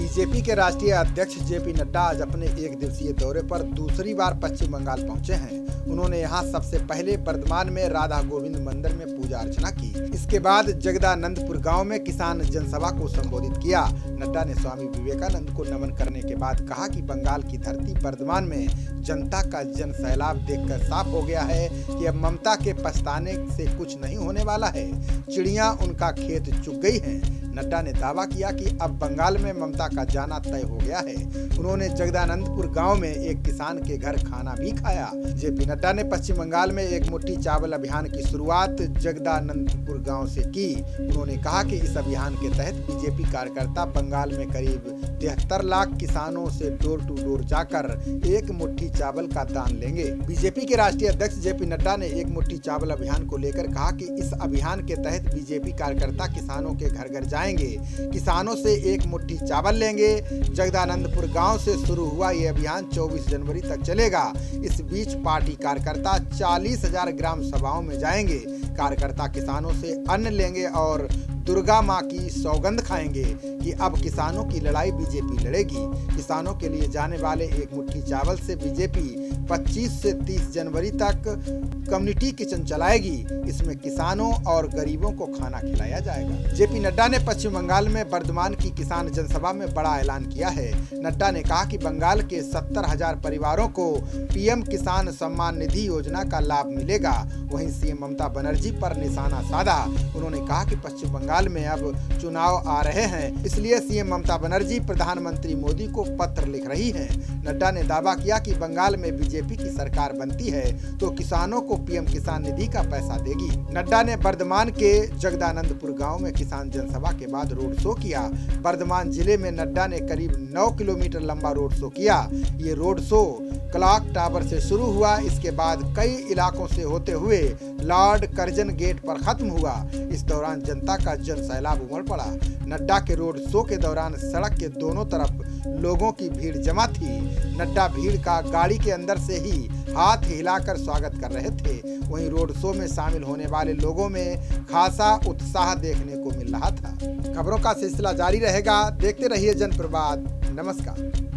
BJP के राष्ट्रीय अध्यक्ष जेपी नड्डा आज अपने एक दिवसीय दौरे पर दूसरी बार पश्चिम बंगाल पहुंचे हैं। उन्होंने यहां सबसे पहले बर्धमान में राधा गोविंद मंदिर में पूजा अर्चना की। इसके बाद जगदानंदपुर गांव में किसान जनसभा को संबोधित किया। नड्डा ने स्वामी विवेकानंद को नमन करने के बाद कहा कि बंगाल की धरती बर्धमान में जनता का जन सैलाब देखकर साफ हो गया है कि अब ममता के पछताने से कुछ नहीं होने वाला है। चिड़िया उनका खेत चुग गई है। नड्डा ने दावा किया कि अब बंगाल में ममता का जाना तय हो गया है। उन्होंने जगदानंदपुर गांव में एक किसान के घर खाना भी खाया। जेपी नड्डा ने पश्चिम बंगाल में एक मुट्ठी चावल अभियान की शुरुआत जगदानंदपुर गांव से की। उन्होंने कहा कि इस अभियान के तहत बीजेपी कार्यकर्ता बंगाल में करीब 73 लाख किसानों से डोर टू डोर जाकर एक मुट्ठी चावल का दान लेंगे। बीजेपी के राष्ट्रीय अध्यक्ष जेपी नड्डा ने एक मुट्ठी चावल अभियान को लेकर कहा कि इस अभियान के तहत बीजेपी कार्यकर्ता किसानों के घर घर जाएंगे, किसानों से एक मुट्ठी चावल लेंगे। जगदानंदपुर गांव से शुरू हुआ ये अभियान 24 जनवरी तक चलेगा। इस बीच पार्टी कार्यकर्ता 40,000 ग्राम सभाओं में जाएंगे। कार्यकर्ता किसानों से अन्न लेंगे और दुर्गा माँ की सौगंध खाएंगे कि अब किसानों की लड़ाई बीजेपी लड़ेगी। किसानों के लिए जाने वाले एक मुट्ठी चावल से बीजेपी 25 से 30 जनवरी तक कम्युनिटी किचन चलाएगी। इसमें किसानों और गरीबों को खाना खिलाया जाएगा। जेपी नड्डा ने पश्चिम बंगाल में बर्धमान की किसान जनसभा में बड़ा ऐलान किया है। नड्डा ने कहा कि बंगाल के 70,000 परिवारों को पीएम किसान सम्मान निधि योजना का लाभ मिलेगा। वहीं सीएम ममता बनर्जी पर निशाना साधा। उन्होंने कहा कि पश्चिम बंगाल में अब चुनाव आ रहे हैं, इसलिए सीएम ममता बनर्जी प्रधानमंत्री मोदी को पत्र लिख रही हैं। नड्डा ने दावा किया कि बंगाल में बीजेपी की सरकार बनती है तो किसानों को पीएम किसान निधि का पैसा देगी। नड्डा ने बर्धमान के जगदानंदपुर गांव में किसान जनसभा के बाद रोड शो किया। बर्धमान जिले में नड्डा ने करीब 9 किलोमीटर लंबा रोड शो किया। ये रोड शो क्लॉक टावर से शुरू हुआ। इसके बाद कई इलाकों से होते हुए लॉर्ड कर्जन गेट पर खत्म हुआ। इस दौरान जनता का जन सैलाब उमड़ पड़ा। नड्डा के रोड शो के दौरान सड़क के दोनों तरफ लोगों की भीड़ जमा थी। नड्डा भीड़ का गाड़ी के अंदर से ही हाथ हिलाकर स्वागत कर रहे थे। वहीं रोड शो में शामिल होने वाले लोगों में खासा उत्साह देखने को मिल रहा था। खबरों का सिलसिला जारी रहेगा। देखते रहिए जनप्रवाद। नमस्कार।